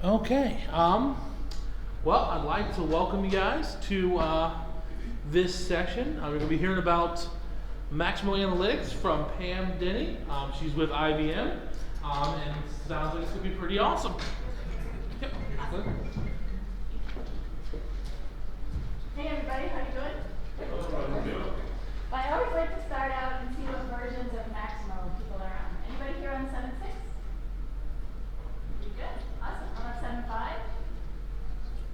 Okay. Well, I'd like to welcome you guys to this session. We're going to be hearing about Maximo Analytics from Pam Denny. She's with IBM, and it sounds like it's going to be pretty awesome. Yep. Hey everybody, how you doing? Well, I always like to start out and see what versions of Maximo people are on. Anybody here on 7.6? You good? Awesome. How about 7.5?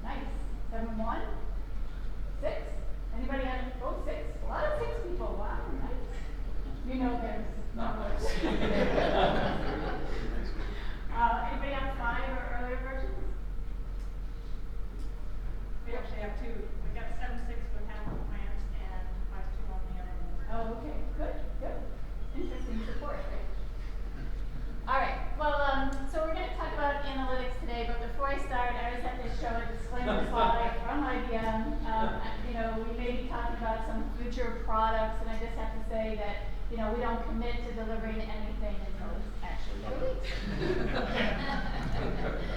Nice. 7.1? 6? Anybody on 6? A lot of 6 people. Wow, nice. You know there's numbers. Anybody on 5 or earlier versions? We actually have two. We got 7.6 with half the plans and 5.2 on the other one. Oh, okay. Good, good. Interesting support, right? All right. Well, so we're going to talk about analytics today, but before I start, I always have to show a disclaimer slide from IBM. We may be talking about some future products, and I just have to say that, we don't commit to delivering anything until it's actually released.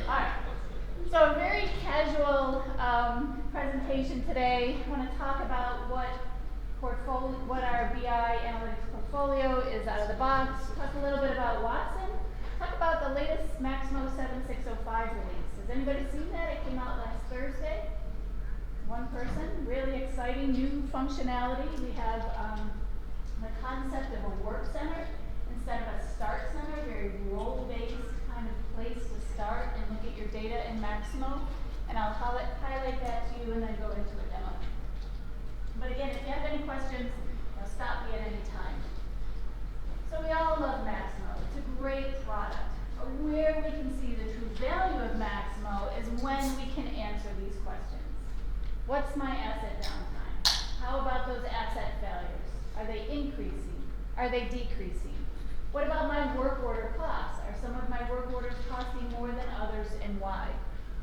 All right. So a very casual presentation today. I want to talk about what our BI analytics portfolio is out of the box. Talk a little bit about Watson. Talk about the latest Maximo 7605 release. Has anybody seen that? It came out last Thursday. One person. Really exciting new functionality. We have the concept of a work center instead of a start center, very role-based kind of place to start and look at your data in Maximo. And I'll highlight that to you and then go into a demo. But again, if you have any questions, stop me at any time. So we all love Maximo. It's a great product. But where we can see the true value of Maximo is when we can answer these questions. What's my asset downtime? How about those asset failures? Are they increasing? Are they decreasing? What about my work order costs? Are some of my work orders costing more than others, and why?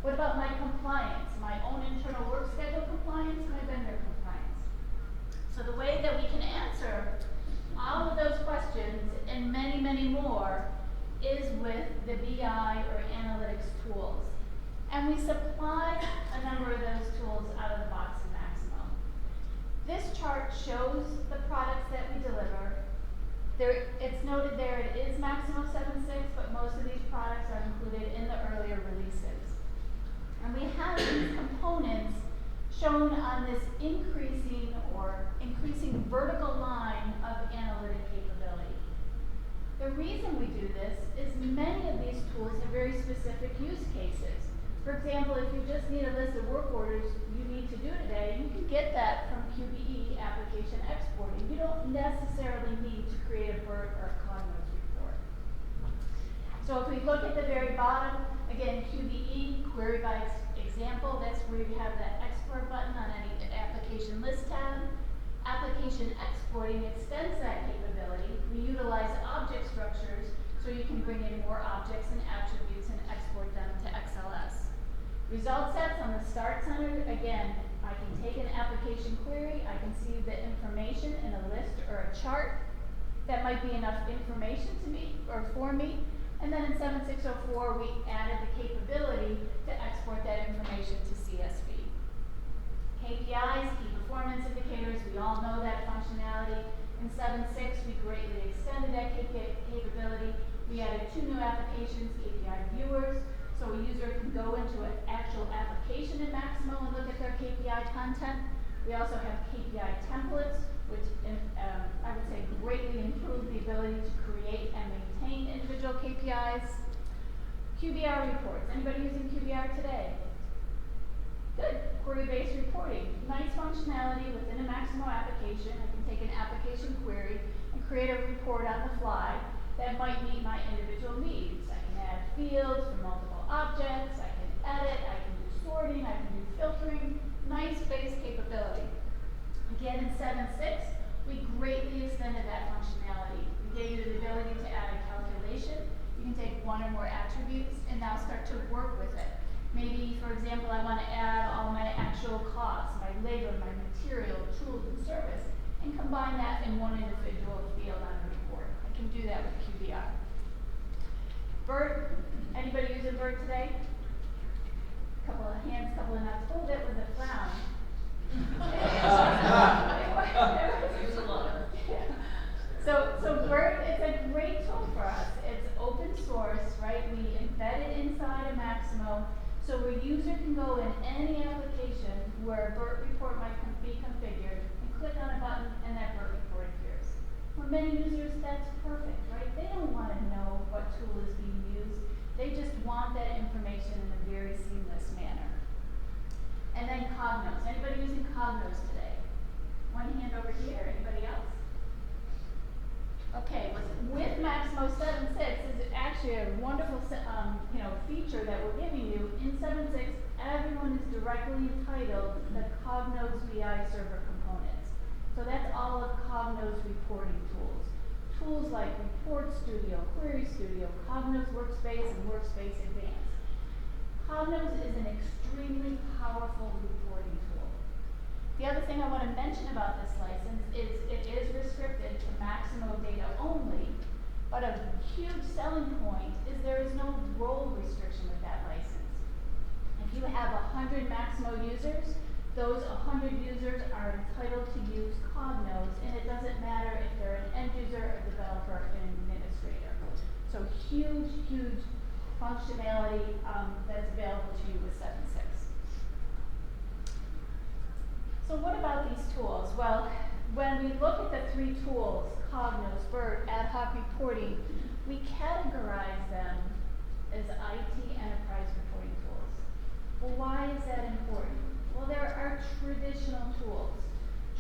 What about my compliance? My own internal work schedule compliance, my vendor compliance? So the way that we can answer all of those questions and many, many more is with the BI or analytics tools. And we supply a number of those tools out of the box in Maximo. This chart shows the products that we deliver. It's noted there it is Maximo 7.6, but most of these products are included in the earlier releases. And we have these components shown on this increasing vertical line of analytic capability. The reason we do this is many of these tools have very specific use cases. For example, if you just need a list of work orders you need to do today, you can get that from QBE application exporting. You don't necessarily need to create a BERT or a Cognos report. So if we look at the very bottom, again, QBE, query by example, that's where you have that export button on any application list tab. Application exporting extends that capability. We utilize object structures so you can bring in more objects and attributes and export them to XLS. Result sets on the start center, again, I can take an application query, I can see the information in a list or a chart. That might be enough information to me or for me. And then in 7604, we added the capability to export that information to CSV. KPIs, key performance indicators, we all know that functionality. In 7.6, we greatly extended that capability. We added 2 new applications, KPI viewers, so a user can go into an actual application in Maximo and look at their KPI content. We also have KPI templates, which I would say greatly improve the ability to create and maintain individual KPIs. QBR reports. Anybody using QBR today? Good. Query-based reporting. Nice functionality within a Maximo application. I can take an application query and create a report on the fly that might meet my individual needs. I can add fields for multiple objects. I can edit. I can do sorting. I can do filtering. Nice base capability. Again, in 7.6, we greatly extended that functionality. We gave you the ability to add a calculation. You can take 1 or more attributes and now start to work with it. Maybe, for example, I want to add all my actual costs, my labor, my material, tools, and service, and combine that in one individual field on a report. I can do that with QBR. BERT, anybody using BERT today? example, and I told it with a frown. So BERT, it's a great tool for us. It's open source, right? We embed it inside of Maximo, so a user can go in any application where a BERT report might be configured and click on a button and that BERT report appears. For many users, that's perfect, right? They don't want to know what tool is being used. They just want that information in a very seamless manner. And then Cognos. Anybody using Cognos today? One hand over here. Anybody else? Okay, with Maximo 7.6 is actually a wonderful feature that we're giving you. In 7.6, everyone is directly entitled to the Cognos BI server components. So that's all of Cognos reporting tools. Tools like Report Studio, Query Studio, Cognos Workspace, and Workspace Advanced. Cognos is an extremely powerful reporting tool. The other thing I want to mention about this license is it is restricted to Maximo data only, but a huge selling point is there is no role restriction with that license. If you have 100 Maximo users, those 100 users are entitled to use Cognos, and it doesn't matter if they're an end user, a developer, an administrator. So huge, huge functionality that's available to you with 7.6. So what about these tools? Well, when we look at the three tools, Cognos, BERT, ad hoc reporting, we categorize them as IT enterprise reporting tools. Well, why is that important? Well, there are traditional tools.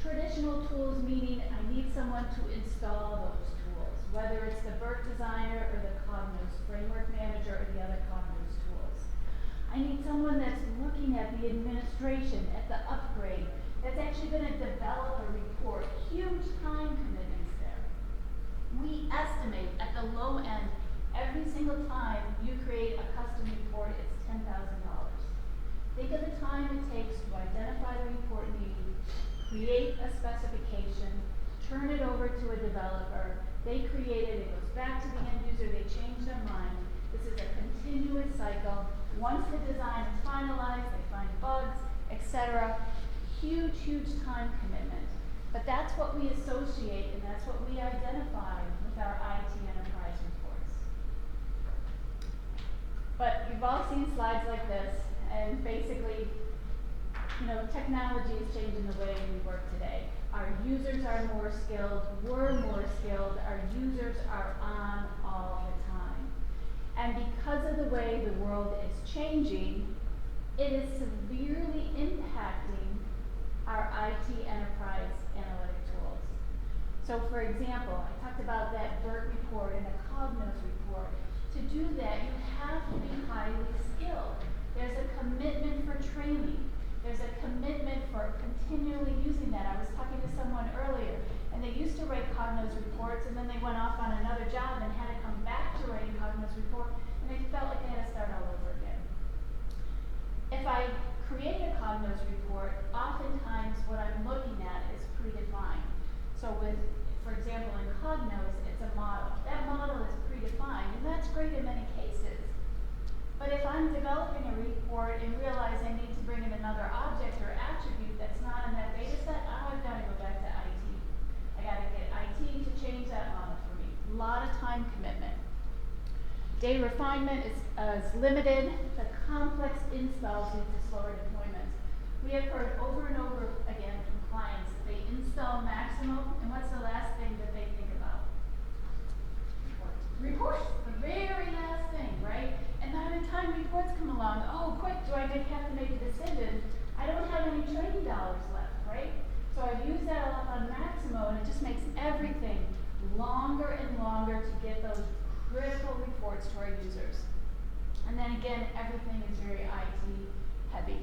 Traditional tools meaning I need someone to install those tools, whether it's the BERT designer or the Cognos framework manager or the other Cognos tools. I need someone that's looking at the administration, at the upgrade, that's actually going to develop a report. Huge time commitments there. We estimate at the low end, every single time you create a custom report, it's $10,000. Think of the time it takes to identify the report need, create a specification, turn it over to a developer, they create it, it goes back to the end user, they change their mind. This is a continuous cycle. Once the design is finalized, they find bugs, etc. Huge, huge time commitment. But that's what we associate and that's what we identify with our IT enterprise reports. But you've all seen slides like this, and basically, technology is changing the way we work today. Our users are more skilled, we're more skilled, our users are on all the time. And because of the way the world is changing, it is severely impacting our IT enterprise analytic tools. So for example, I talked about that BERT report and the Cognos report. To do that, you have to be highly skilled. There's a commitment for training. There's a commitment for continually using that. I was talking to someone earlier, and they used to write Cognos reports, and then they went off on another job and had to come back to writing Cognos report, and they felt like they had to start all over again. If I create a Cognos report, oftentimes what I'm looking at is predefined. So for example, in Cognos, it's a model. That model is predefined, and that's great in many cases. But if I'm developing a report and realize I need to bring in another object or attribute that's not in that data set, I've got to go back to IT. I got to get IT to change that model for me. A lot of time commitment. Data refinement is limited. The complex installs lead to slower deployments. We have heard over and over again from clients that they install Maximo, and what's the last thing that they think about? Reports. The very last thing, right? And by the time reports come along, oh, quick, do I have to make a decision? I don't have any training dollars left, right? So I've used that all up on Maximo, and it just makes everything longer and longer to get those critical reports to our users. And then again, everything is very IT heavy.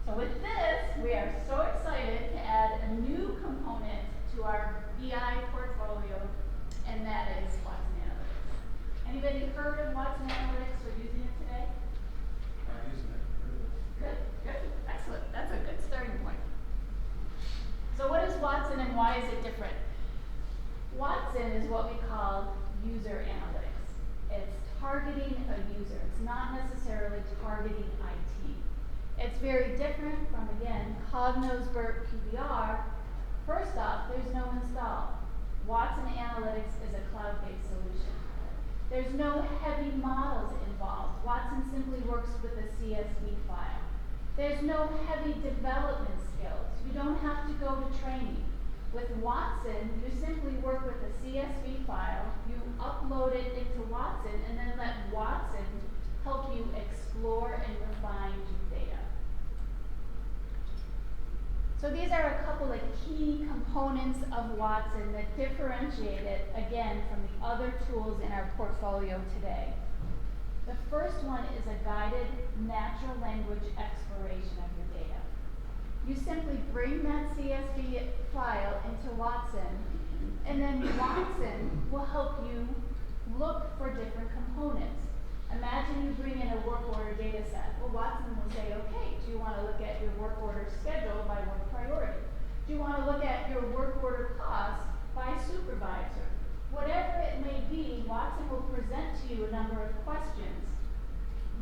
So with this, we are so excited to add a new component to our BI portfolio, and that is Watson Analytics. Anybody heard of Watson Analytics or using it today? I'm using it. Good, good, excellent. That's a good starting point. So what is Watson and why is it different? Watson is what we call user analytics. It's targeting a user. It's not necessarily targeting IT. It's very different from, again, Cognos BERT PBR. First off, there's no install. Watson Analytics is a cloud-based solution. There's no heavy models involved. Watson simply works with a CSV file. There's no heavy development skills. You don't have to go to training. With Watson, you simply work with a CSV file, you upload it into Watson, and then let Watson help you explore and refine your data. So these are a couple of key components of Watson that differentiate it, again, from the other tools in our portfolio today. The first one is a guided natural language exploration of your data. You simply bring that CSV file into Watson, and then Watson will help you look for different components. Imagine you bring in a work order data set. Well, Watson will say, okay, do you want to look at your work order schedule by work priority? Do you want to look at your work order cost by supervisor? Whatever it may be, Watson will present to you a number of questions.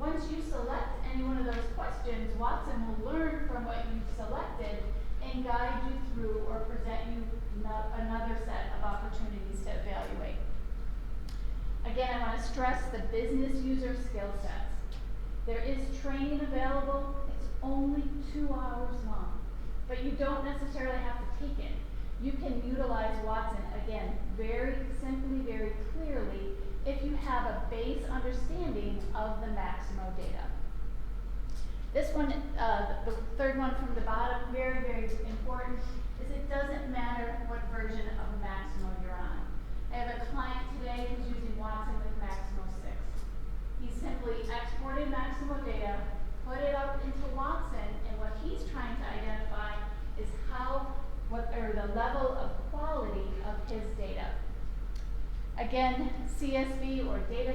Once you select any one of those questions, Watson will learn from what you've selected and guide you through or present you another set of opportunities to evaluate. Again, I want to stress the business user skill sets. There is training available. It's only 2 hours long, but you don't necessarily have to take it. You can utilize Watson, again, very simply, very clearly, if you have a base understanding of the Maximo data. This one, the third one from the bottom, very, very important, is it doesn't matter what version of Maximo you're on. I have a client today who's using Watson with Maximo 6. He simply exported Maximo data, put it up into Watson, and what he's trying to identify is the level of quality of his data. Again, CSV or data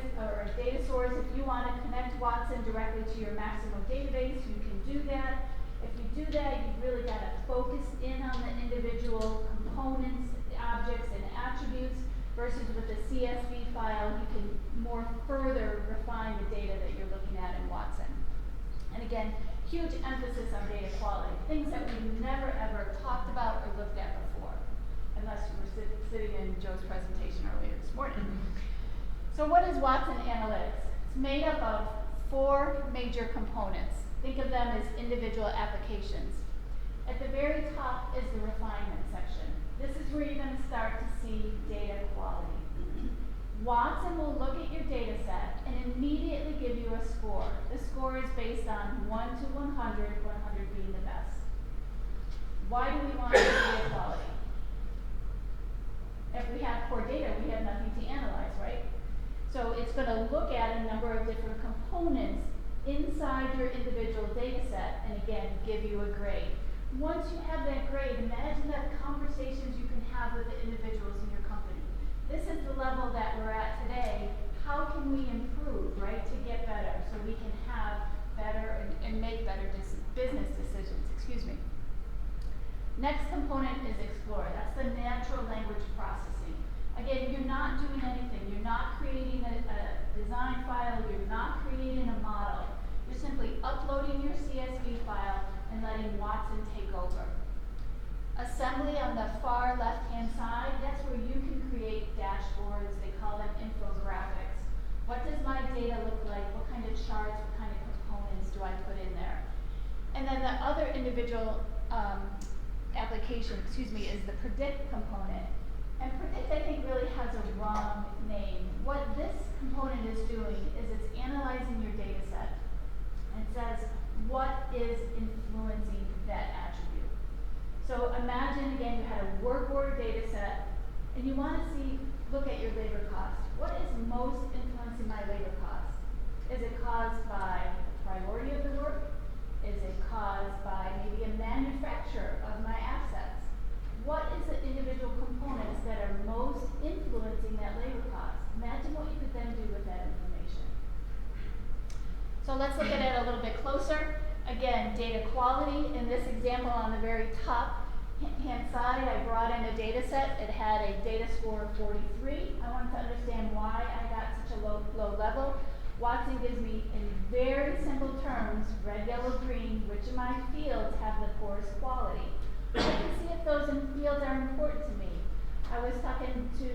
source, if you want to connect Watson directly to your Maximo database, you can do that. If you do that, you've really got to focus in on the individual components, objects, and attributes, versus with a CSV file, you can more further refine the data that you're looking at in Watson. And again, huge emphasis on data quality, things that we've never ever talked about or looked at before, unless you were sitting in Joe's presentation earlier this morning. So what is Watson Analytics? It's made up of 4 major components. Think of them as individual applications. At the very top is the refinement section. This is where you're going to start to see data quality. Watson will look at your data set and immediately give you a score. The score is based on 1 to 100, 100 being the best. Why do we want data quality? If we have poor data, we have nothing to analyze, right? So it's going to look at a number of different components inside your individual data set and again, give you a grade. Once you have that grade, imagine the conversations you can have with the individuals in your company. This is the level that we're at today. How can we improve, right, to get better so we can have better and make better business decisions, excuse me. Next component is explore. That's the natural language processing. Again, you're not doing anything. You're not creating a design file. You're not creating a model. You're simply uploading your CSV file and letting Watson take over. Assembly on the far left-hand side, that's where you can create dashboards. They call them infographics. What does my data look like? What kind of charts, what kind of components do I put in there? And then the other individual application, is the predict component. And predict, I think, really has a wrong name. What this component is doing is it's analyzing your data set. And it says, what is influencing that attribute? So imagine, again, you had a work order data set, and you want to look at your labor cost. What is most influencing my labor cost? Is it caused by the priority of the work? Is it caused by maybe a manufacturer of my assets? What is the individual components that are most influencing that labor cost? Imagine what you could then do with that information. So let's look at it a little bit closer. Again, data quality. In this example on the very top hand side, I brought in a data set. It had a data score of 43. I wanted to understand why I got such a low level. Watson gives me, in very simple terms, red, yellow, green, which which of my fields have the poorest quality. I can see if those fields are important to me. I was talking to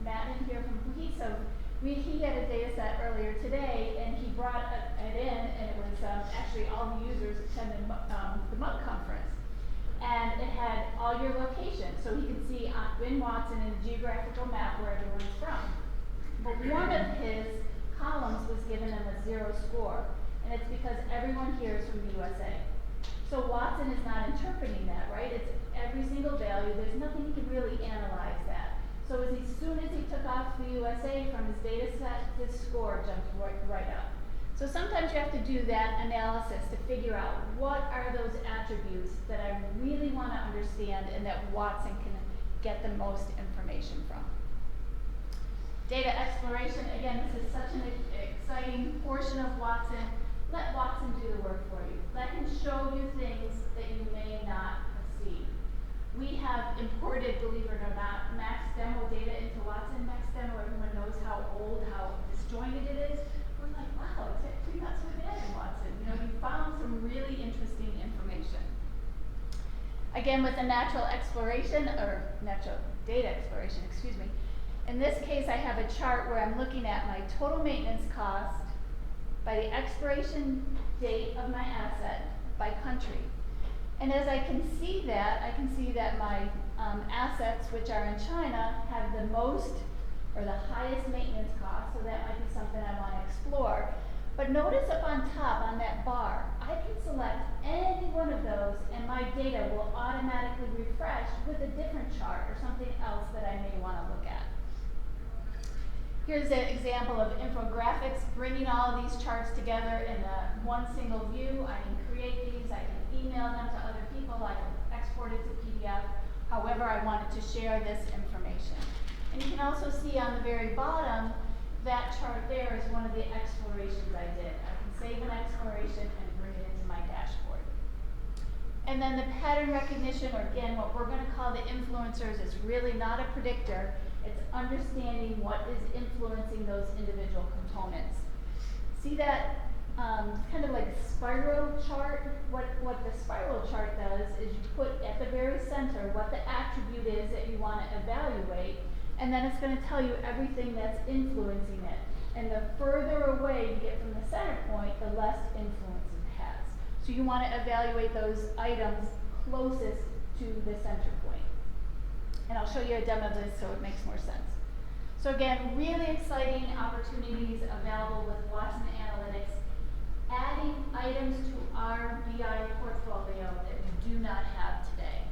Matt in here from Cohesive. He had a data set earlier today, and he brought it in, and it was actually all the users attended the MUC conference. And it had all your locations, so he could see in Watson in a geographical map where everyone's from. But one of his columns was given him a 0 score, and it's because everyone here is from the USA. So Watson is not interpreting that, right? It's every single value. There's nothing he can really analyze that. So as soon as he took off the USA from his data set, his score jumped right up. So sometimes you have to do that analysis to figure out what are those attributes that I really want to understand and that Watson can get the most information from. Data exploration, again, this is such an exciting portion of Watson. Let Watson do the work for you. Let him show you things that you may not have seen. We have imported, believe it or not, Max Demo data into Watson. Max Demo, everyone knows how old, how disjointed it is. We're like, wow, it's actually not so bad in Watson. You know, we found some really interesting information. Again, with the natural data exploration, excuse me. In this case, I have a chart where I'm looking at my total maintenance cost by the expiration date of my asset by country. And as I can see that my assets, which are in China, have the most or the highest maintenance cost, so that might be something I want to explore. But notice up on top on that bar, I can select any one of those and my data will automatically refresh with a different chart or something else that I may want to look at. Here's an example of infographics, bringing all of these charts together in one single view. I can create these, I can email them to other people, I can export it to PDF, however I wanted to share this information. And you can also see on the very bottom, that chart there is one of the explorations I did. I can save an exploration and bring it into my dashboard. And then the pattern recognition, or again, what we're going to call the influencers, is really not a predictor. It's understanding what is influencing those individual components. See that kind of like spiral chart? What the spiral chart does is you put at the very center what the attribute is that you want to evaluate, and then it's going to tell you everything that's influencing it. And the further away you get from the center point, the less influence it has. So you want to evaluate those items closest to the center point. And I'll show you a demo of this so it makes more sense. So again, really exciting opportunities available with Watson Analytics, adding items to our BI portfolio that we do not have today.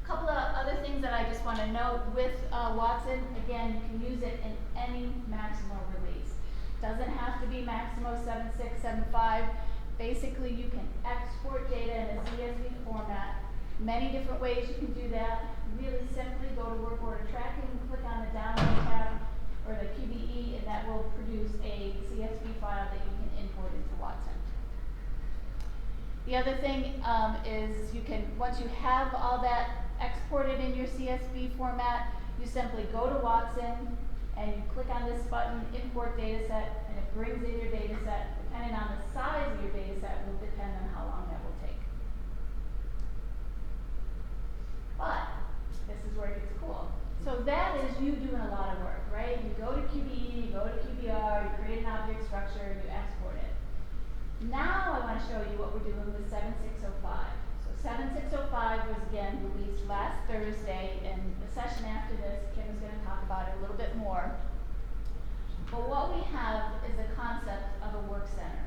A couple of other things that I just want to note with Watson, again, you can use it in any Maximo release. Doesn't have to be Maximo 7.6, 7.5. Basically, you can export data in a CSV format. Many different ways you can do that. Really simply go to work order tracking, click on the download tab or the QBE, and that will produce a CSV file that you can import into Watson. The other thing is you can, once you have all that exported in your CSV format, you simply go to Watson and you click on this button, import dataset, and it brings in your dataset. Depending on the size of your dataset will depend on how long that will take. But this is where it gets cool. So that is you doing a lot of work, right? You go to QBE, you go to QBR, you create an object structure, and you export it. Now I want to show you what we're doing with 7605. So 7605 was again released last Thursday, and the session after this, Kim is going to talk about it a little bit more. But what we have is a concept of a work center.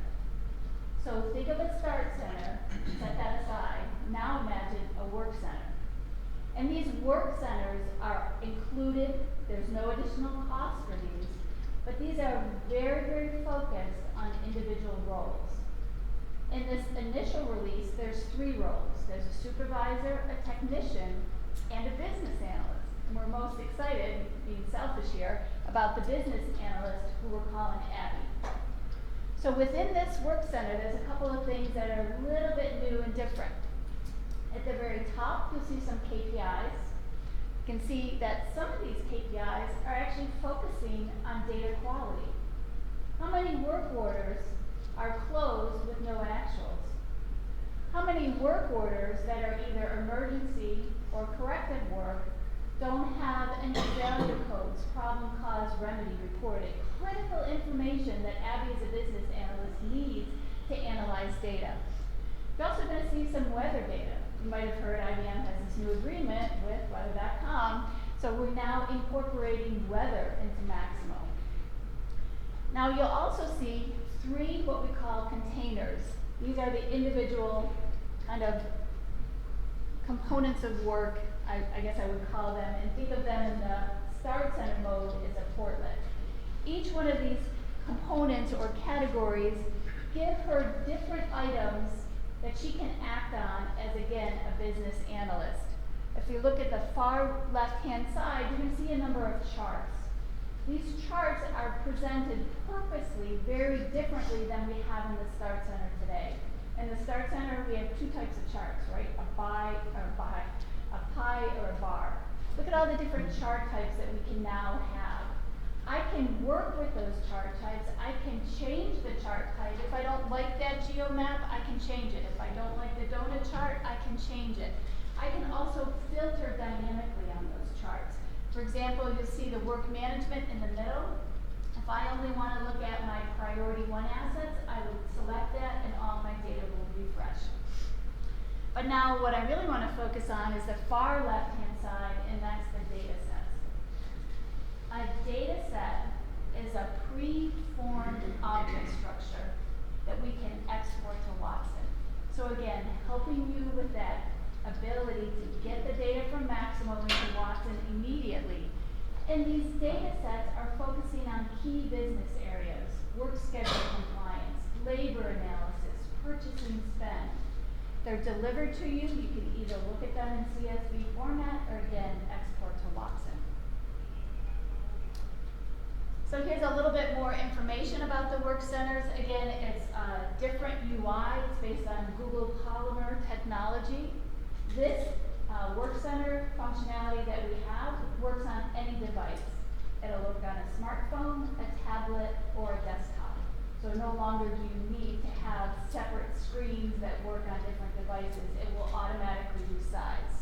So think of a start center, set that aside. Now imagine a work center. And these work centers are included, there's no additional cost for these, but these are very, very focused on individual roles. In this initial release, there's 3 roles. There's a supervisor, a technician, and a business analyst. And we're most excited, being selfish here, about the business analyst who we're calling Abby. So within this work center, there's a couple of things that are a little bit new and different. At the very top, you'll see some KPIs. You can see that some of these KPIs are actually focusing on data quality. How many work orders are closed with no actuals? How many work orders that are either emergency or corrective work don't have any failure codes, problem cause, remedy reported? Critical information that Abby as a business analyst needs to analyze data. You're also going to see some weather data. You might have heard IBM has this new agreement with weather.com, so we're now incorporating weather into Maximo. Now you'll also see 3 what we call containers. These are the individual kind of components of work, I guess I would call them, and think of them in the Start Center mode as a portlet. Each one of these components or categories give her different items that she can act on as, again, a business analyst. If you look at the far left-hand side, you're going to see a number of charts. These charts are presented purposely very differently than we have in the Start Center today. In the Start Center, we have 2 types of charts, right? A pie or a bar. Look at all the different chart types that we can now have. I can work with those chart types. I can change the chart type. If I don't like that geomap, I can change it. If I don't like the donut chart, I can change it. I can also filter dynamically on those charts. For example, you'll see the work management in the middle. If I only want to look at my priority 1 assets, I would select that and all my data will refresh. But now what I really want to focus on is the far left-hand side, and that's the data sets. A data set is a pre-formed object structure that we can export to Watson. So again, helping you with that ability to get the data from Maximo into Watson immediately. And these data sets are focusing on key business areas: work schedule compliance, labor analysis, purchasing spend. They're delivered to you. You can either look at them in CSV format or again, export to Watson. So here's a little bit more information about the work centers. Again, it's a different UI. It's based on Google Polymer technology. This work center functionality that we have works on any device. It'll work on a smartphone, a tablet, or a desktop. So no longer do you need to have separate screens that work on different devices. It will automatically resize.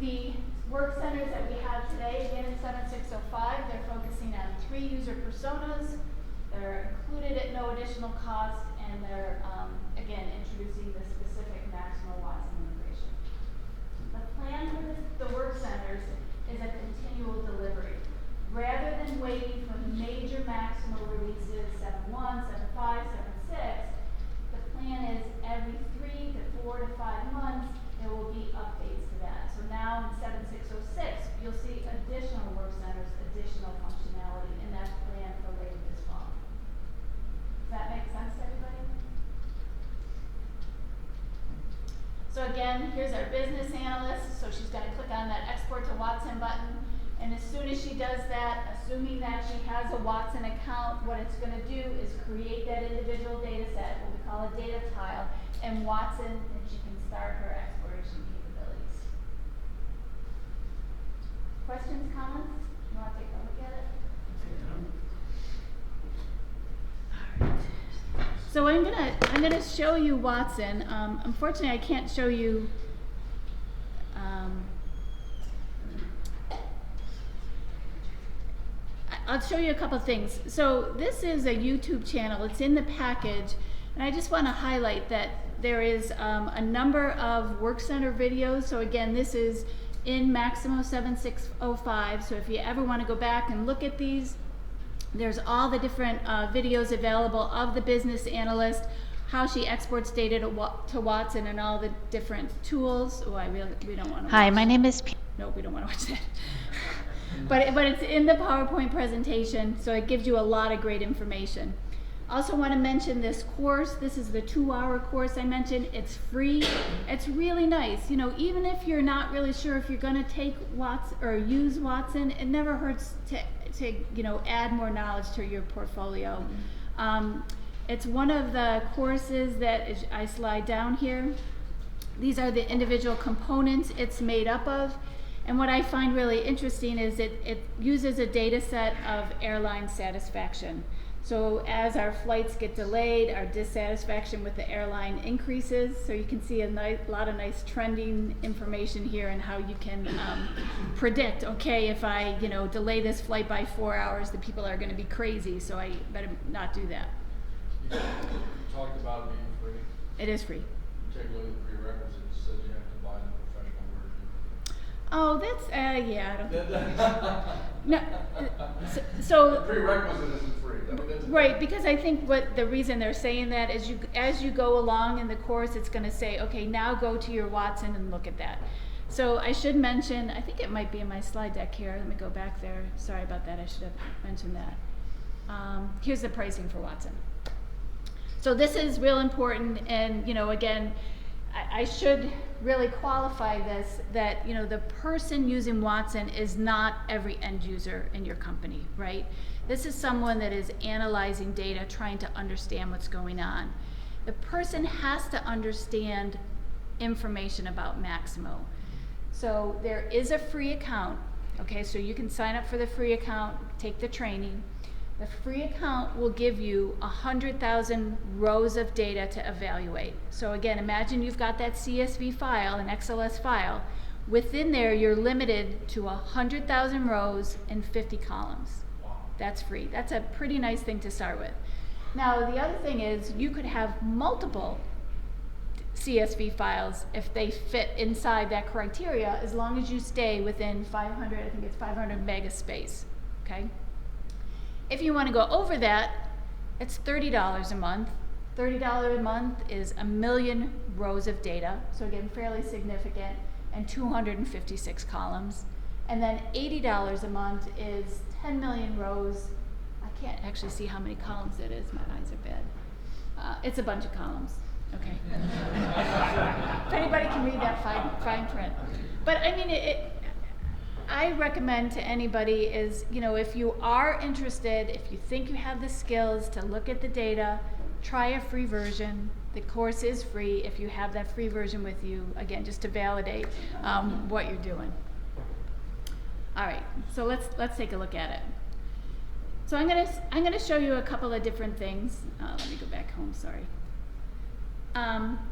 The work centers that we have today, again in 7605, they're focusing on 3 user personas. They're included at no additional cost, and they're, again, introducing the specific Maximo Watson integration. The plan for the work centers is a continual delivery. Rather than waiting for major Maximo releases, 7.1, 7.5, 7.6, the plan is every 3 to 4 to 5 months, there will be updates to that. So now in 7606, you'll see additional work centers, additional functionality, and that's planned for later this fall. Does that make sense to everybody? So again, here's our business analyst. So she's going to click on that Export to Watson button. And as soon as she does that, assuming that she has a Watson account, what it's going to do is create that individual data set, what we call a data tile, in Watson, and she can start her exploration capabilities. Questions, comments? You want to take a look at it? All right. So I'm gonna show you Watson. Unfortunately, I can't show you. I'll show you a couple things. So this is a YouTube channel. It's in the package, and I just want to highlight that there is a number of work center videos. So again, this is in Maximo 7605. So if you ever want to go back and look at these, there's all the different videos available of the business analyst, how she exports data to Watson, and all the different tools. Oh, we don't want to. Hi, my name is. No, we don't want to watch that. But it's in the PowerPoint presentation, so it gives you a lot of great information. Also want to mention this course. This is the 2-hour course I mentioned. It's free. It's really nice. You know, even if you're not really sure if you're going to take Watson or use Watson, it never hurts to you know, add more knowledge to your portfolio. It's one of the courses that I slide down here. These are the individual components it's made up of. And what I find really interesting is it uses a data set of airline satisfaction. So as our flights get delayed, our dissatisfaction with the airline increases. So you can see a lot of nice trending information here and how you can predict, okay, if I delay this flight by 4 hours, the people are going to be crazy, so I better not do that. You talked about it being free. It is free. Take a look at the prerequisites, it says you have to buy the professional version. Oh, that's, yeah, I don't think. No, The so prerequisite isn't free. I mean, that's right, because I think what the reason they're saying that is as you go along in the course, it's going to say, okay, now go to your Watson and look at that. So I should mention, I think it might be in my slide deck here. Let me go back there. Sorry about that. I should have mentioned that. Here's the pricing for Watson. So this is real important, and again, I should really qualify this, that the person using Watson is not every end user in your company, right? This is someone that is analyzing data, trying to understand what's going on. The person has to understand information about Maximo. So there is a free account, okay, so you can sign up for the free account, take the training. The free account will give you 100,000 rows of data to evaluate. So again, imagine you've got that CSV file, an XLS file. Within there, you're limited to 100,000 rows and 50 columns. wow. That's free. That's a pretty nice thing to start with. Now, the other thing is you could have multiple CSV files if they fit inside that criteria, as long as you stay within 500, I think it's 500 mega space, okay? If you want to go over that, it's $30 a month. $30 a month is 1 million rows of data, so again, fairly significant, and 256 columns. And then $80 a month is 10 million rows. I can't actually see how many columns it is. My eyes are bad. It's a bunch of columns. Okay. If anybody can read that fine print. But I mean, I recommend to anybody is, if you are interested, if you think you have the skills to look at the data, try a free version. The course is free if you have that free version with you, again, just to validate what you're doing. All right, so let's take a look at it. So I'm gonna show you a couple of different things. Let me go back home, sorry.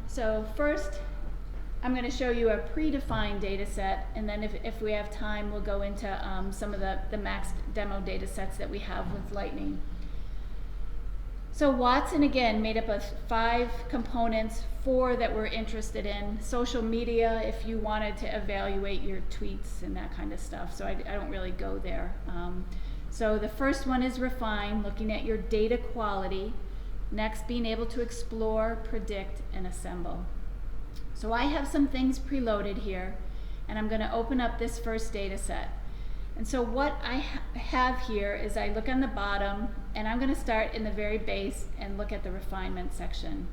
So first, I'm going to show you a predefined data set, and then if we have time, we'll go into some of the max demo data sets that we have with Lightning. So Watson, again, made up of 5 components, 4 that we're interested in. Social media, if you wanted to evaluate your tweets and that kind of stuff, so I don't really go there. So the first one is refine, looking at your data quality. Next, being able to explore, predict, and assemble. So I have some things preloaded here, and I'm going to open up this first data set. And so what I have here is I look on the bottom, and I'm going to start in the very base and look at the refinement section.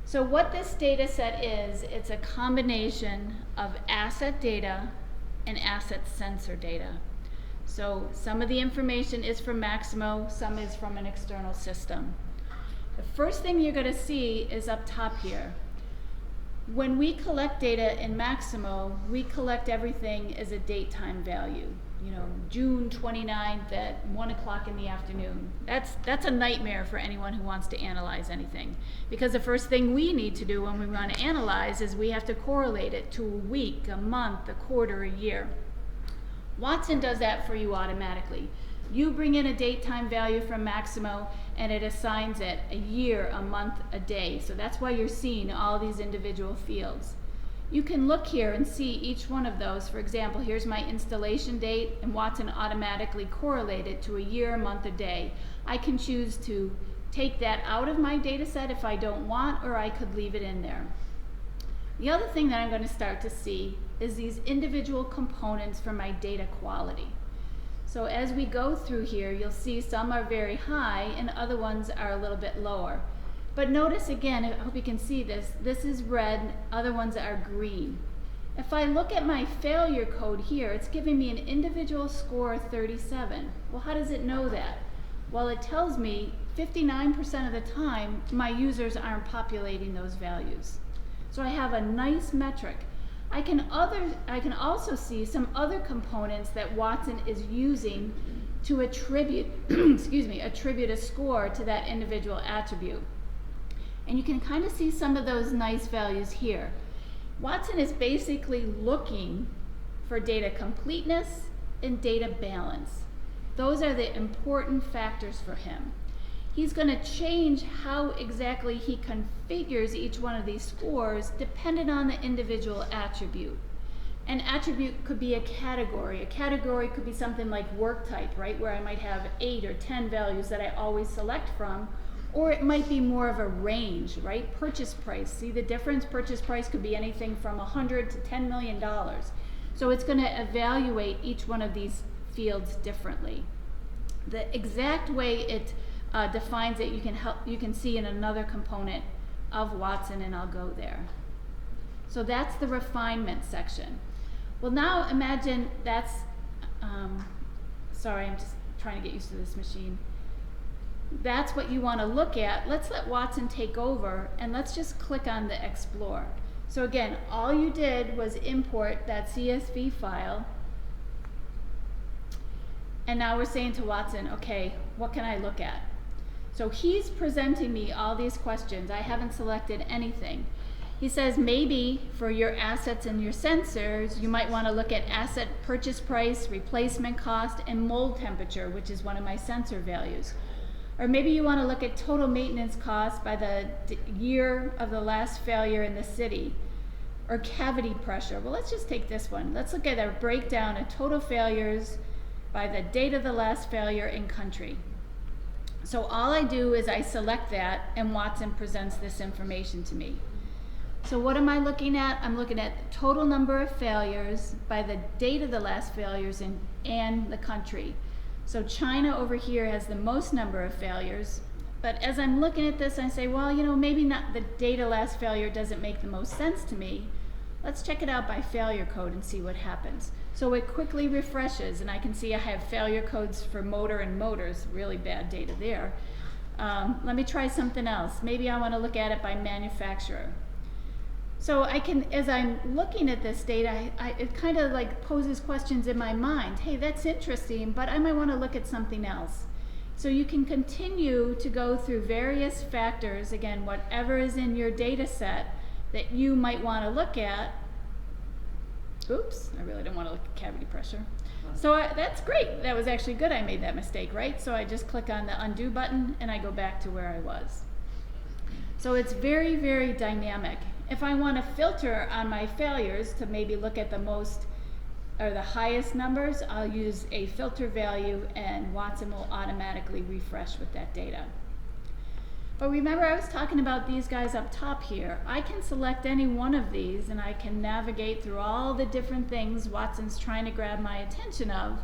So what this data set is, it's a combination of asset data and asset sensor data. So some of the information is from Maximo, some is from an external system. The first thing you're going to see is up top here. When we collect data in Maximo, we collect everything as a date-time value. June 29th at 1 o'clock in the afternoon. That's a nightmare for anyone who wants to analyze anything. Because the first thing we need to do when we want to analyze is we have to correlate it to a week, a month, a quarter, a year. Watson does that for you automatically. You bring in a date-time value from Maximo, and it assigns it a year, a month, a day. So that's why you're seeing all these individual fields. You can look here and see each one of those. For example, here's my installation date, and Watson automatically correlated to a year, a month, a day. I can choose to take that out of my data set if I don't want, or I could leave it in there. The other thing that I'm going to start to see is these individual components for my data quality. So as we go through here, you'll see some are very high and other ones are a little bit lower. But notice again, I hope you can see this, this is red, other ones are green. If I look at my failure code here, it's giving me an individual score of 37. Well, how does it know that? Well, it tells me 59% of the time my users aren't populating those values. So I have a nice metric. I can also see some other components that Watson is using to attribute, attribute a score to that individual attribute. And you can kind of see some of those nice values here. Watson is basically looking for data completeness and data balance. Those are the important factors for him. He's going to change how exactly he configures each one of these scores dependent on the individual attribute. An attribute could be a category. A category could be something like work type, right, where I might have 8 or 10 values that I always select from. Or it might be more of a range, right? Purchase price. See the difference? Purchase price could be anything from $100 to $10 million. So it's going to evaluate each one of these fields differently. The exact way it defines it, you can see in another component of Watson, and I'll go there. So that's the refinement section. Well, now imagine that's, sorry, I'm just trying to get used to this machine. That's what you want to look at. Let's let Watson take over, and let's just click on the Explore. So again, all you did was import that CSV file, and now we're saying to Watson, okay, what can I look at? So he's presenting me all these questions. I haven't selected anything. He says maybe for your assets and your sensors, you might want to look at asset purchase price, replacement cost, and mold temperature, which is one of my sensor values. Or maybe you want to look at total maintenance costs by the year of the last failure in the city, or cavity pressure. Well, let's just take this one. Let's look at a breakdown of total failures by the date of the last failure in country. So all I do is I select that, and Watson presents this information to me. So what am I looking at? I'm looking at the total number of failures by the date of the last failures and the country. So China over here has the most number of failures, but as I'm looking at this, I say, well, you know, maybe not the date of last failure doesn't make the most sense to me. Let's check it out by failure code and see what happens. So it quickly refreshes, and I can see I have failure codes for motor and motors, really bad data there. Let me try something else. Maybe I want to look at it by manufacturer. So I can, as I'm looking at this data, it kind of like poses questions in my mind. Hey, that's interesting, but I might want to look at something else. So you can continue to go through various factors, again, whatever is in your data set that you might want to look at. Oops, I really don't want to look at cavity pressure. So that's great. That was actually good. I made that mistake, right? So I just click on the undo button and I go back to where I was. So it's very, very dynamic. If I want to filter on my failures to maybe look at the most or the highest numbers, I'll use a filter value, and Watson will automatically refresh with that data. But remember, I was talking about these guys up top here. I can select any one of these and I can navigate through all the different things Watson's trying to grab my attention of,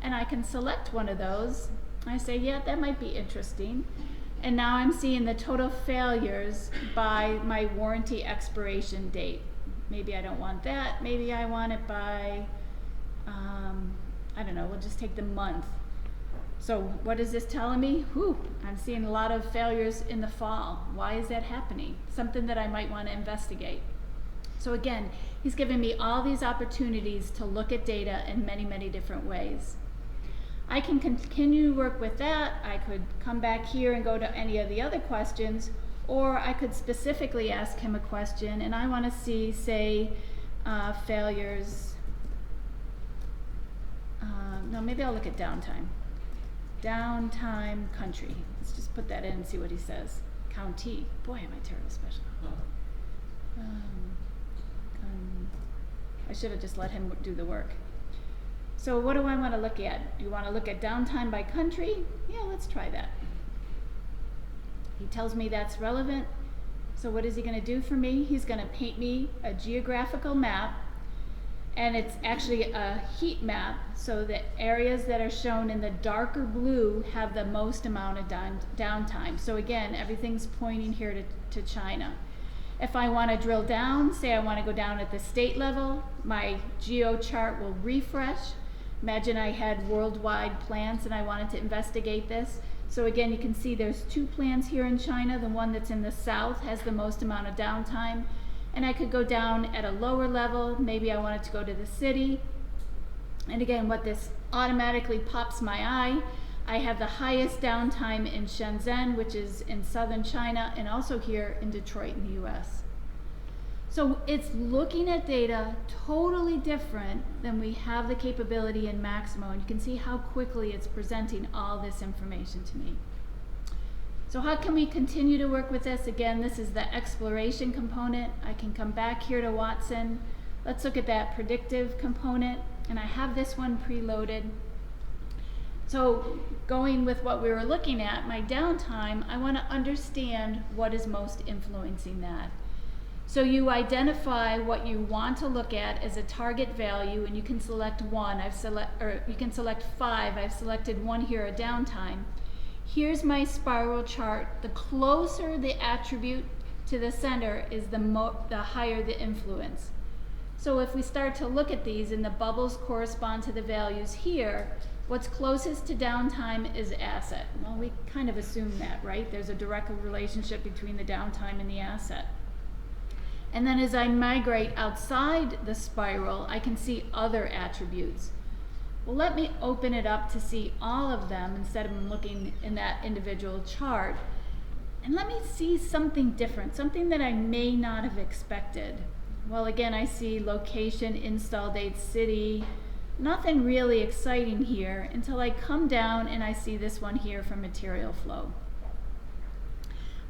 and I can select one of those. I say, yeah, that might be interesting. And now I'm seeing the total failures by my warranty expiration date. Maybe I don't want that. Maybe I want it by, I don't know, we'll just take the month. So what is this telling me? Whew, I'm seeing a lot of failures in the fall. Why is that happening? Something that I might want to investigate. So again, he's giving me all these opportunities to look at data in many, many different ways. I can continue to work with that. I could come back here and go to any of the other questions, or I could specifically ask him a question, and I want to see, say, failures. No, maybe I'll look at downtime. Downtime country. Let's just put that in and see what he says. County. Boy, am I terrible special. I should have just let him do the work. So what do I want to look at? Do you want to look at downtime by country? Yeah, let's try that. He tells me that's relevant. So what is he going to do for me? He's going to paint me a geographical map, and it's actually a heat map, so the areas that are shown in the darker blue have the most amount of downtime. So again, everything's pointing here to China. If I want to drill down, say I want to go down at the state level, my geo chart will refresh. Imagine I had worldwide plans and I wanted to investigate this. So again, you can see there's 2 plans here in China. The one that's in the south has the most amount of downtime. And I could go down at a lower level. Maybe I wanted to go to the city. And again, what this automatically pops my eye, I have the highest downtime in Shenzhen, which is in southern China, and also here in Detroit in the US. So it's looking at data totally different than we have the capability in Maximo, and you can see how quickly it's presenting all this information to me. So how can we continue to work with this? Again, this is the exploration component. I can come back here to Watson. Let's look at that predictive component, and I have this one preloaded. So going with what we were looking at, my downtime, I want to understand what is most influencing that. So you identify what you want to look at as a target value, and you can select one. You can select 5. I've selected 1 here, a downtime. Here's my spiral chart. The closer the attribute to the center is the higher the influence. So if we start to look at these and the bubbles correspond to the values here, what's closest to downtime is asset. Well, we kind of assume that, right? There's a direct relationship between the downtime and the asset. And then as I migrate outside the spiral, I can see other attributes. Well, let me open it up to see all of them instead of looking in that individual chart. And let me see something different, something that I may not have expected. Well, again, I see location, install date, city. Nothing really exciting here until I come down and I see this one here for material flow.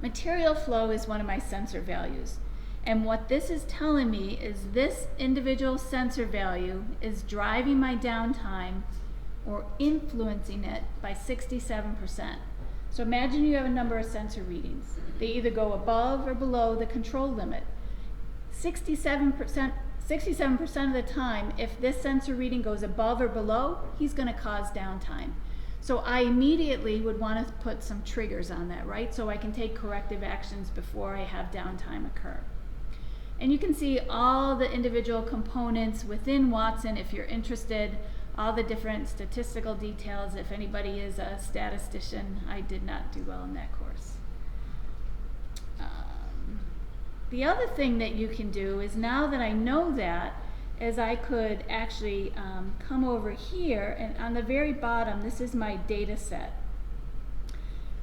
Material flow is one of my sensor values. And what this is telling me is this individual sensor value is driving my downtime or influencing it by 67%. So imagine you have a number of sensor readings. They either go above or below the control limit. 67% of the time, if this sensor reading goes above or below, he's going to cause downtime. So I immediately would want to put some triggers on that, right? So I can take corrective actions before I have downtime occur. And you can see all the individual components within Watson if you're interested, all the different statistical details. If anybody is a statistician, I did not do well in that course. The other thing that you can do is, now that I know that, is I could actually come over here, and on the very bottom, this is my data set.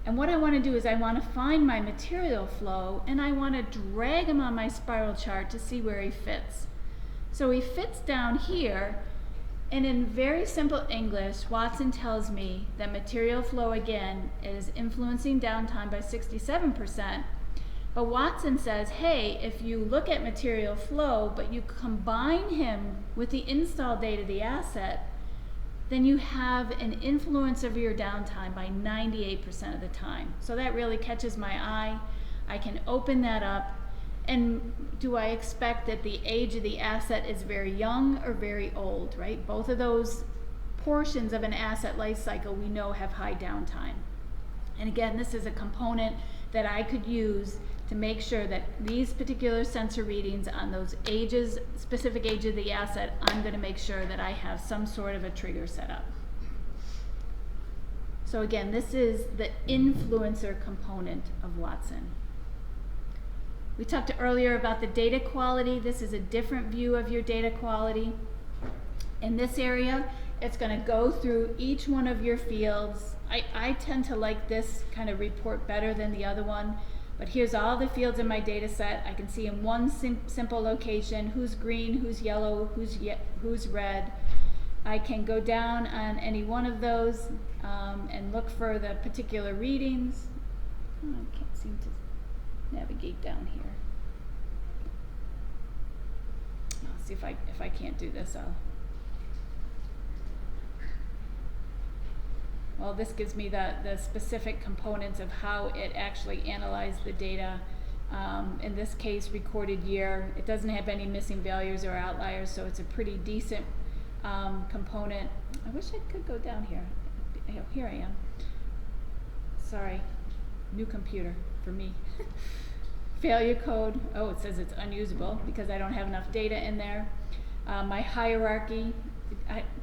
And what I want to do is I want to find my material flow, and I want to drag him on my spiral chart to see where he fits. So he fits down here, and in very simple English, Watson tells me that material flow again is influencing downtime by 67%. But Watson says, hey, if you look at material flow, but you combine him with the install date of the asset, then you have an influence of your downtime by 98% of the time. So that really catches my eye. I can open that up. And do I expect that the age of the asset is very young or very old, right? Both of those portions of an asset life cycle we know have high downtime. And again, this is a component that I could use to make sure that these particular sensor readings on those ages, specific age of the asset, I'm going to make sure that I have some sort of a trigger set up. So again, this is the influencer component of Watson. We talked earlier about the data quality. This is a different view of your data quality. In this area, it's going to go through each one of your fields. I tend to like this kind of report better than the other one. But here's all the fields in my data set. I can see in one simple location who's green, who's yellow, who's red. I can go down on any one of those and look for the particular readings. Oh, I can't seem to navigate down here. I'll see if I can't do this. Well, this gives me the specific components of how it actually analyzed the data. In this case, recorded year. It doesn't have any missing values or outliers, so it's a pretty decent component. I wish I could go down here. Here I am. Sorry, new computer for me. Failure code. Oh, it says it's unusable because I don't have enough data in there. My hierarchy.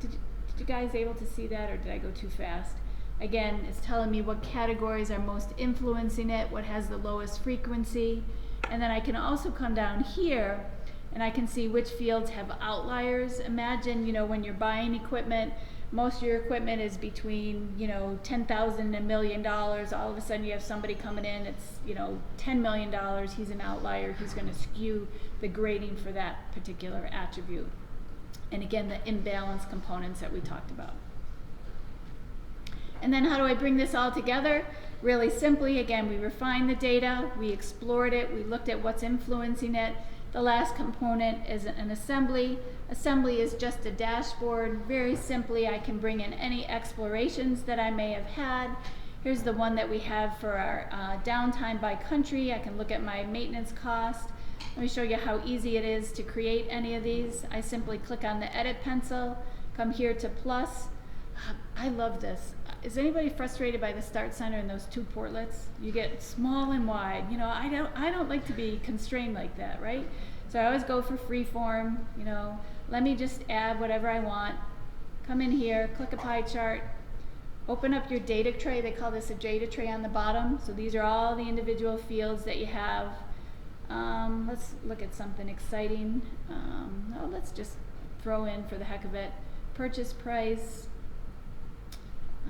Did you guys able to see that, or did I go too fast? Again, it's telling me what categories are most influencing it, what has the lowest frequency. And then I can also come down here and I can see which fields have outliers. Imagine, when you're buying equipment, most of your equipment is between, $10,000 and $1 million. All of a sudden you have somebody coming in, it's, $10 million. He's an outlier. He's going to skew the grading for that particular attribute. And again, the imbalance components that we talked about. And then how do I bring this all together? Really simply, again, we refined the data, we explored it, we looked at what's influencing it. The last component is an assembly. Assembly is just a dashboard. Very simply, I can bring in any explorations that I may have had. Here's the one that we have for our downtime by country. I can look at my maintenance cost. Let me show you how easy it is to create any of these. I simply click on the edit pencil, come here to plus. I love this. Is anybody frustrated by the start center and those two portlets? You get small and wide. I don't like to be constrained like that, right? So I always go for free form. Let me just add whatever I want. Come in here, click a pie chart, open up your data tray. They call this a data tray on the bottom. So these are all the individual fields that you have. Let's look at something exciting. Let's just throw in, for the heck of it, purchase price.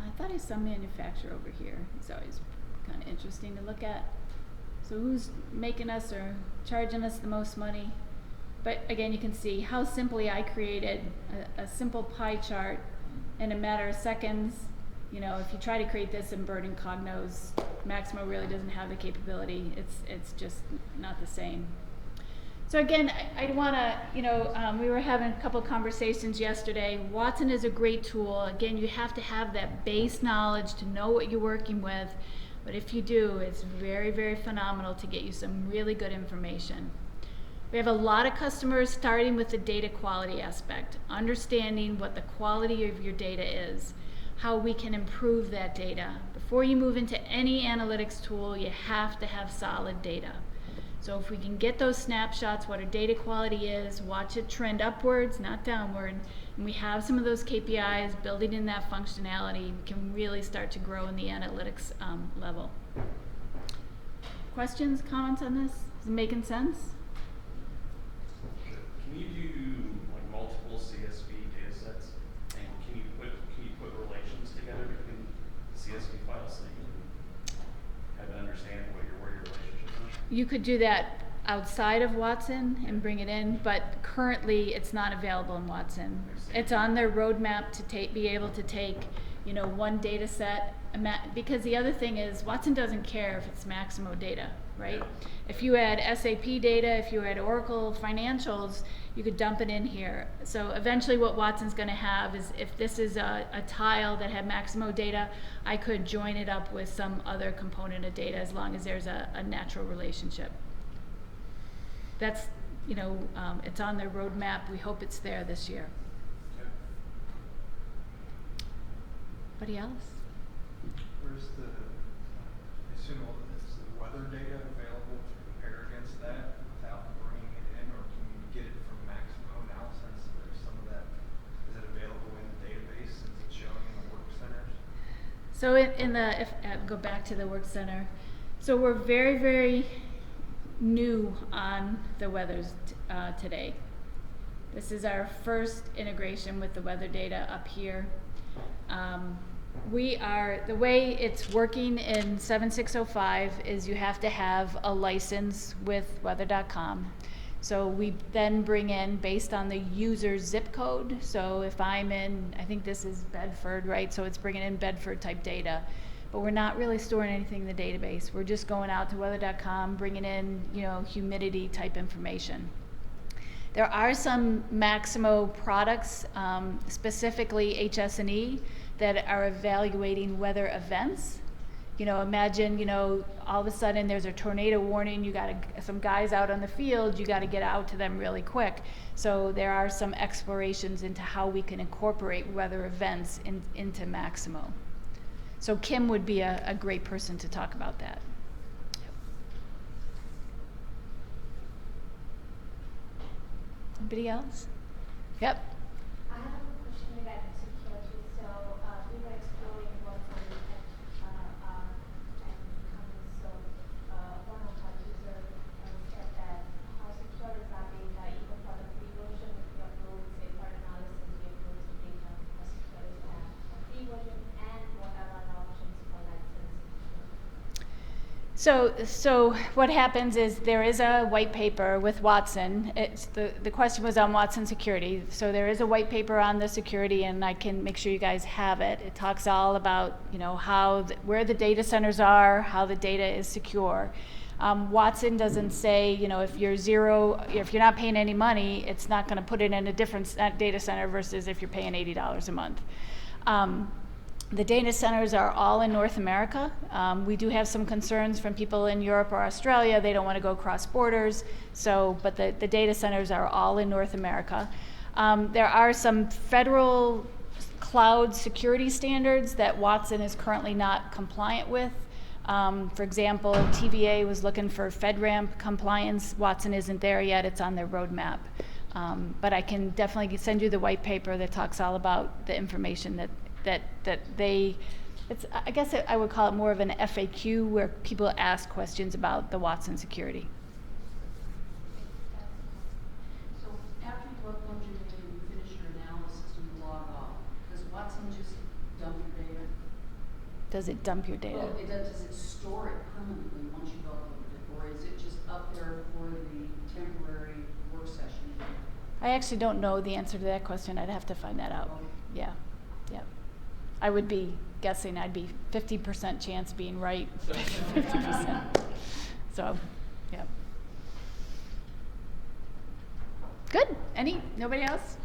I thought I saw manufacturer over here. It's always kind of interesting to look at. So who's making us or charging us the most money? But again, you can see how simply I created a simple pie chart in a matter of seconds. If you try to create this in Bird and Cognos, Maximo really doesn't have the capability. It's just not the same. So again, I want to, we were having a couple conversations yesterday. Watson is a great tool. Again, you have to have that base knowledge to know what you're working with. But if you do, it's very, very phenomenal to get you some really good information. We have a lot of customers starting with the data quality aspect, understanding what the quality of your data is, how we can improve that data. Before you move into any analytics tool, you have to have solid data. So if we can get those snapshots, what our data quality is, watch it trend upwards, not downward, and we have some of those KPIs building in that functionality, we can really start to grow in the analytics level. Questions, comments on this? Is it making sense? Can you do multiple CSV data sets? And can you put relations together between CSV files so you can have an understanding of where your relationships are? You could do that outside of Watson and bring it in, but currently it's not available in Watson. It's on their roadmap to be able to take, one data set, because the other thing is Watson doesn't care if it's Maximo data, right? If you had SAP data, if you had Oracle financials, you could dump it in here. So eventually what Watson's going to have is, if this is a tile that had Maximo data, I could join it up with some other component of data as long as there's a natural relationship. That's, it's on their roadmap. We hope it's there this year. Anybody else? Where's the, I assume is the weather data available to compare against that without bringing it in, or can you get it from Maximo now since there's some of that? Is it available in the database since it's showing in the work centers? So go back to the work center. So we're very, very new on the weathers today. This is our first integration with the weather data up here. The way it's working in 7605 is you have to have a license with weather.com. So we then bring in based on the user's zip code. So if I'm in, I think this is Bedford, right? So it's bringing in Bedford type data. But we're not really storing anything in the database. We're just going out to weather.com, bringing in, humidity type information. There are some Maximo products, specifically HS&E, that are evaluating weather events. Imagine, all of a sudden there's a tornado warning, you got some guys out on the field, you got to get out to them really quick. So there are some explorations into how we can incorporate weather events into Maximo. So Kim would be a great person to talk about that. Anybody else? Yep. I have a question regarding security. So we were exploring what's on the and coming. So one of our users said that how secure is our data even So what happens is there is a white paper with Watson. It's the question was on Watson security. So there is a white paper on the security, and I can make sure you guys have it. It talks all about, you know, where the data centers are, how the data is secure. Watson doesn't say, you know, if you're not paying any money, it's not going to put it in a different data center versus if you're paying $80 a month. The data centers are all in North America. We do have some concerns from people in Europe or Australia. They don't want to go cross borders. But the data centers are all in North America. There are some federal cloud security standards that Watson is currently not compliant with. For example, TVA was looking for FedRAMP compliance. Watson isn't there yet. It's on their roadmap. But I can definitely send you the white paper that talks all about the information that I guess I would call it more of an FAQ where people ask questions about the Watson security. So after you upload your data and you finish your analysis and you log off, does Watson just dump your data? Does it dump your data? Well, does it store it permanently once you've uploaded it, or is it just up there for the temporary work session? I actually don't know the answer to that question. I'd have to find that out. Yeah. I would be guessing I'd be 50% chance being right, 50%. So, yeah. Good. Nobody else?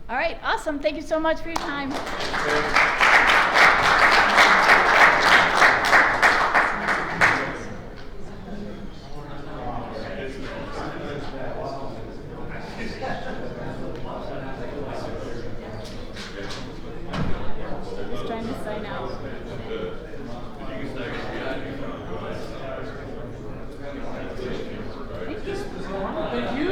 All right, awesome. Thank you so much for your time. Just trying to sign out. Thank you.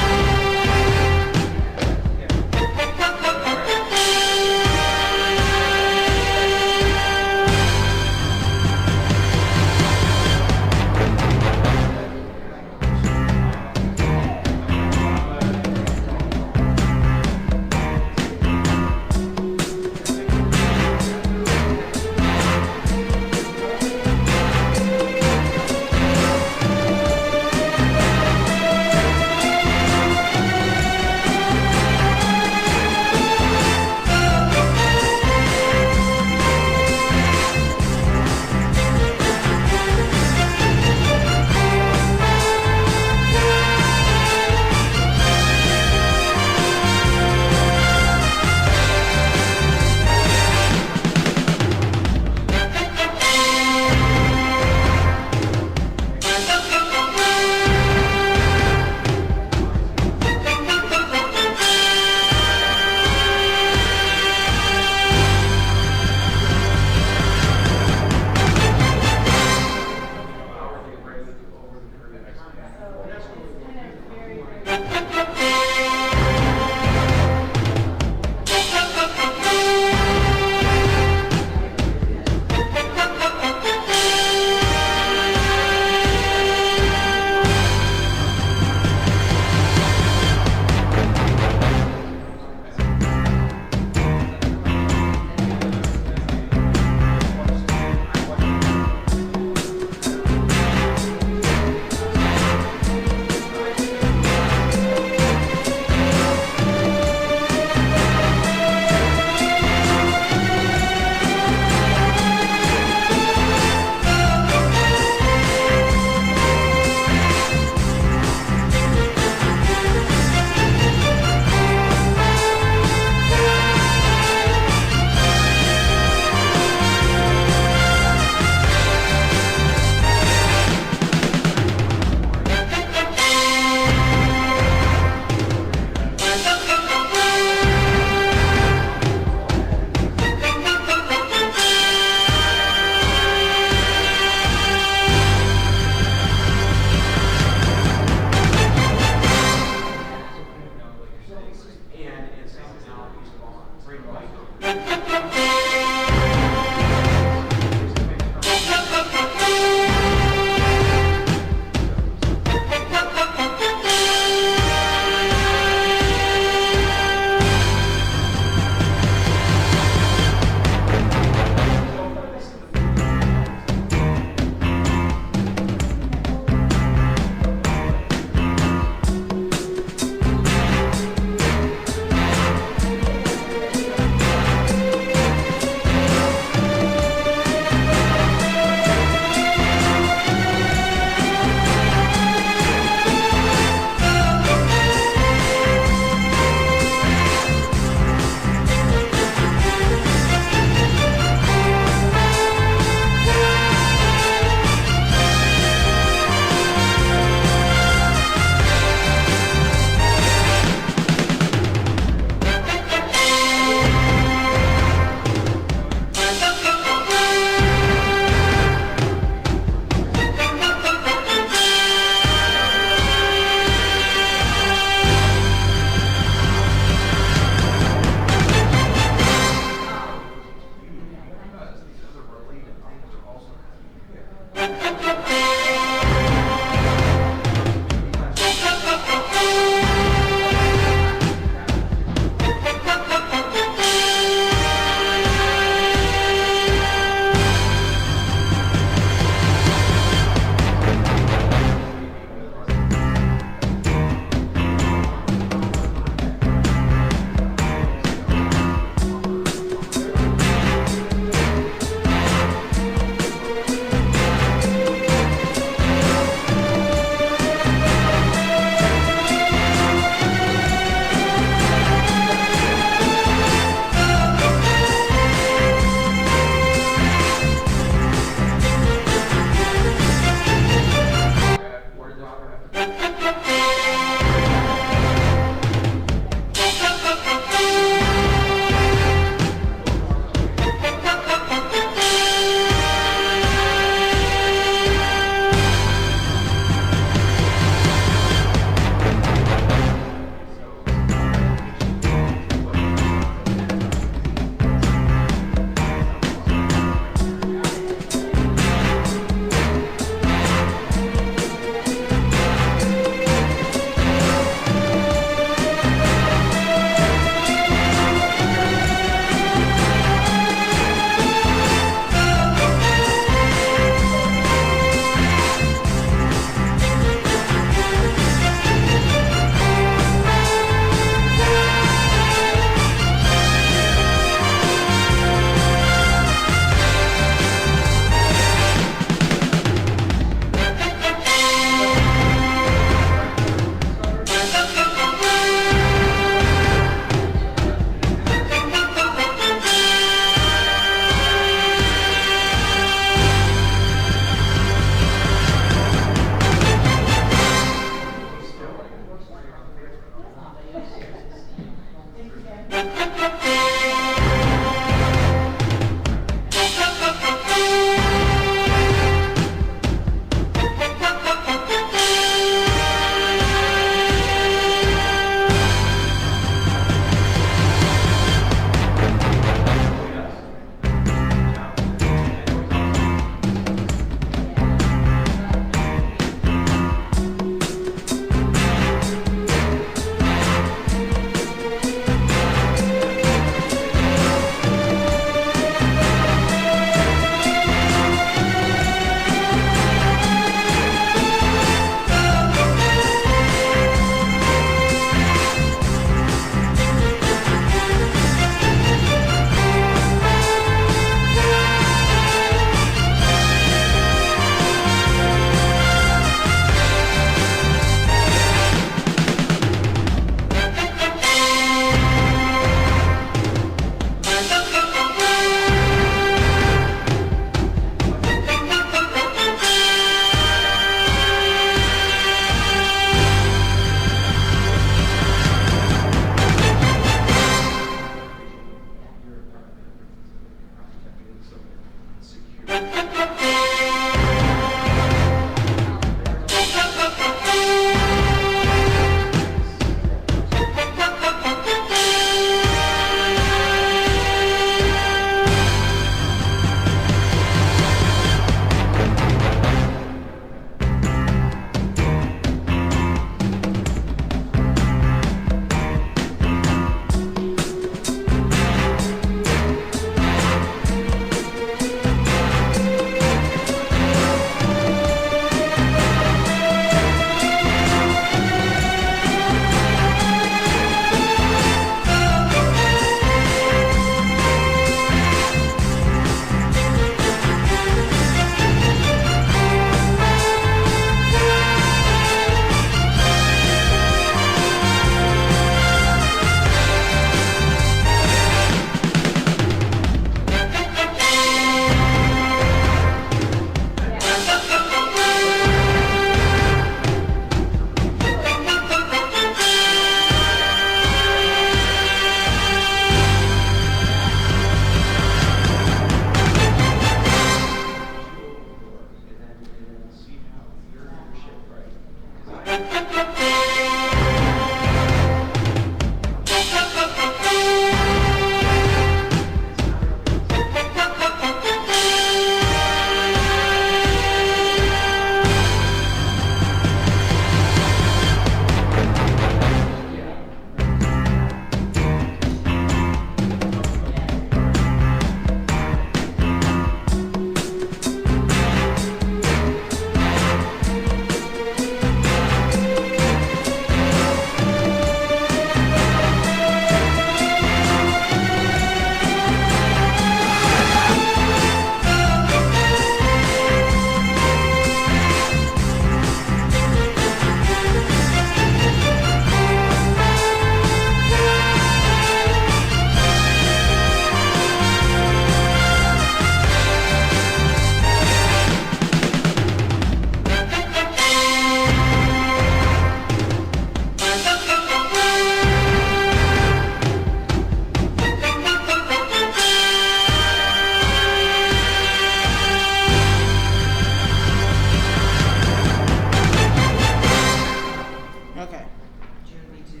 too.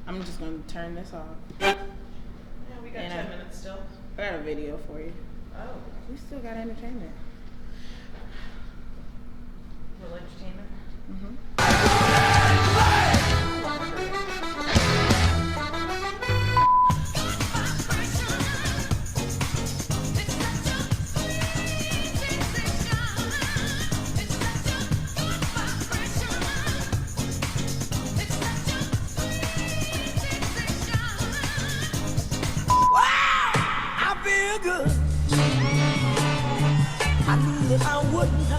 I'm just gonna turn this off. Yeah, we got And 10 minutes still. I got a video for you. Oh, We still got entertainment. little entertainment. Mm-hmm. I feel good. I knew that I wouldn't.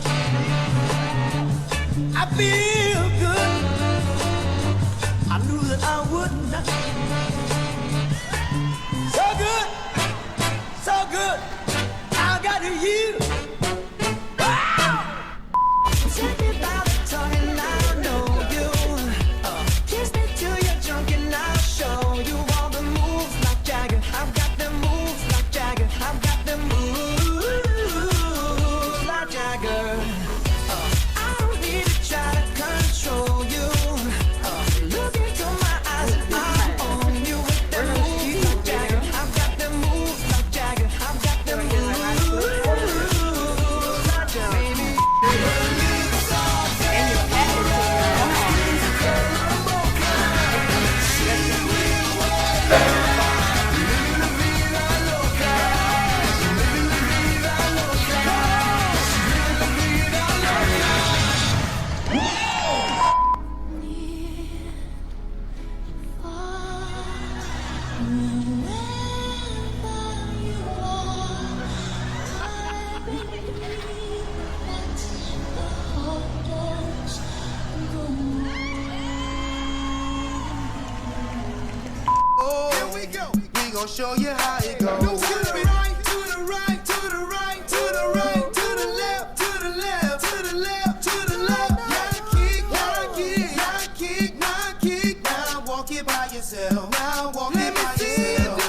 I feel good. I knew that I wouldn't. So good, so good. I got you. Wow. Take me by the tongue and I know you. Kiss me till you're drunk and I'll show you all the moves like Jagger. I've got them moves like Jagger. I've got them moves like Jagger. I don't need to try to control you. Look into my eyes and I'll own you with them moves like Jagger. I've got them moves like Jagger. I've got them moves like Jagger. Baby, Here we go. We gon' show you how it goes. To the right, to the right, to the right, to the right, to the left, to the left, to the left, to the left. Now kick, now kick, now kick, now kick. Now walk it by yourself. Now walk it by yourself.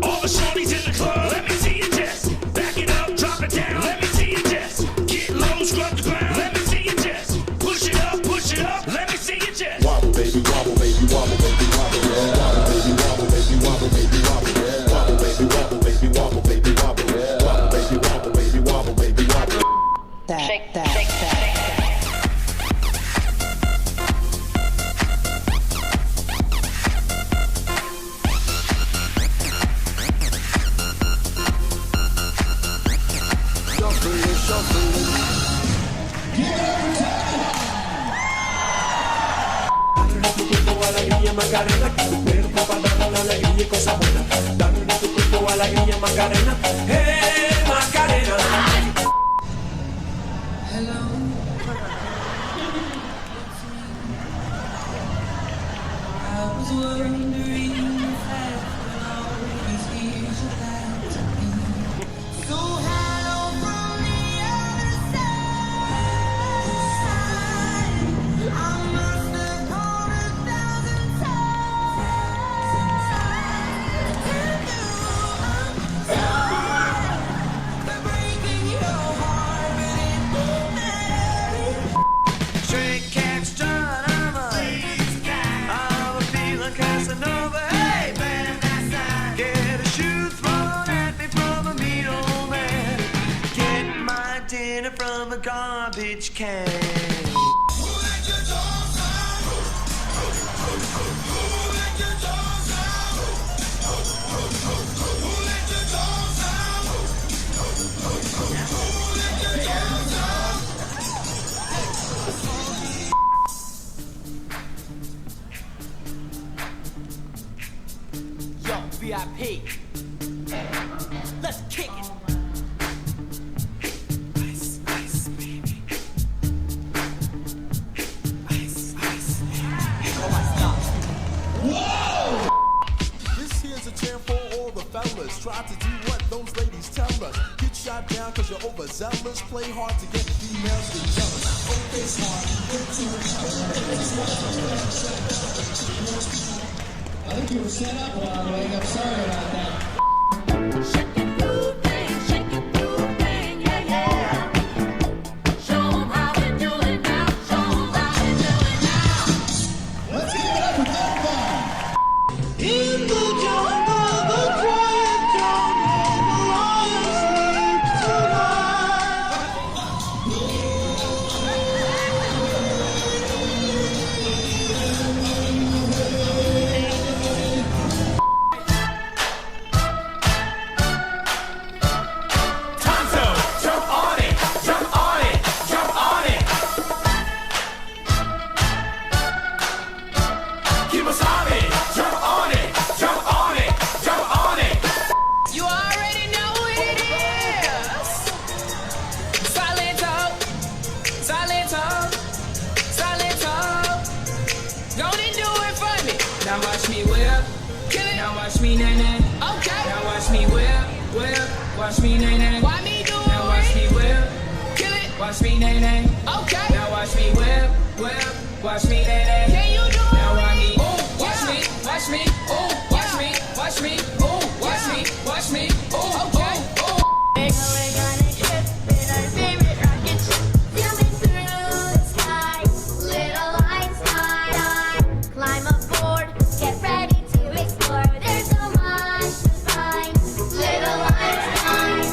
all the shorties in the club, let me see you just back it up, drop it down, let me see you just get low, scrub the ground, let me see you just push it up, let me see you just Wobble baby, wobble baby, wobble baby, wobble, yeah. Wobble baby, wobble baby, wobble baby, wobble, yeah. Wobble baby, wobble baby, wobble baby, wobble, yeah. Wobble baby, wobble baby, wobble baby, wobble. Shake that. Shake that. Shuffle it, shuffle it. tu cuerpo alegría Macarena, tu cuerpo para dar la alegría y cosas buenas. Dale tu cuerpo alegría Macarena, Macarena. Hello. I was wondering if after all these years you'd like to be so hello from the other side. I must have called 1,000 times to do. I'm sorry for breaking your heart, but it don't matter. Stray cat strut, I'm a feeling Casanova. Hey, man, get a shoe thrown at me from a mean old man. Get my dinner from a garbage can. Yo, VIP. Let's kick it. Ice, ice, baby. Ice, ice. This here's a jam for all the fellas. Try to do what those ladies tell us. Get shot down cause you're overzealous. Play hard to get females to jealous. I think you were set up wrong, Wayne. I'm sorry about that. Let's go! Go and do it for me. Now watch me whip. Kill it. Now watch me nay nay. Okay. Now watch me whip, whip. Watch me nay nay. Why me do it? Now watch me whip. Kill it. Watch me nay nay. Okay. Now watch me whip, whip. Watch me nay nay. Can you do it? Now watch me. Ooh, watch me. Watch me. Ooh, watch me. Watch me. Ooh, watch me. Watch me. Ooh, okay. Ooh. We're gonna trip in our favorite rocket ship, zooming through the sky. Little Einstein, climb aboard, get ready to explore. There's so much to find. Little Einstein.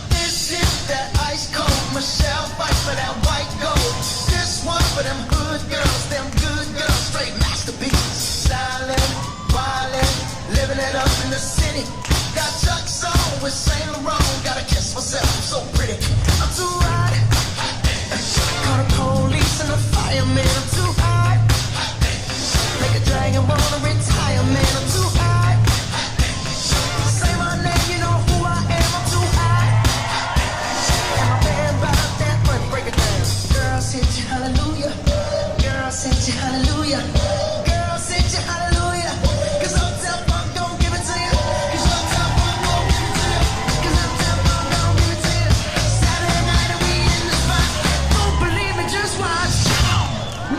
This is that ice cold Michelle fight for that white gold. This one for them hood girls, them good girls, straight masterpieces. Stylin', wildin', living it up in the city. Got Chuck's on with Saint Laurent. Gotta kiss myself, I'm so pretty. I'm too hot. Call the police and the fireman. I'm too hot. Make a dragon wanna retire, man. I'm too hot. Say my name, you know who I am. I'm too hot. And my band about that, but break it down. Girl, sent you hallelujah. Girl, sent you hallelujah. Girl, sent you hallelujah. 'Cause Uptown Funk don't give it to you. 'Cause Uptown Funk don't give it to you. 'Cause Uptown Funk don't give it to you. Saturday night and we in the spot. Don't believe me, just watch. We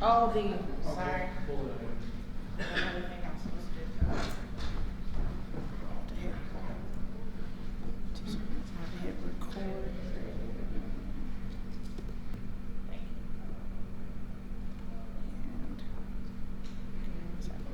Oh, the, sorry. Pull it in. Another thing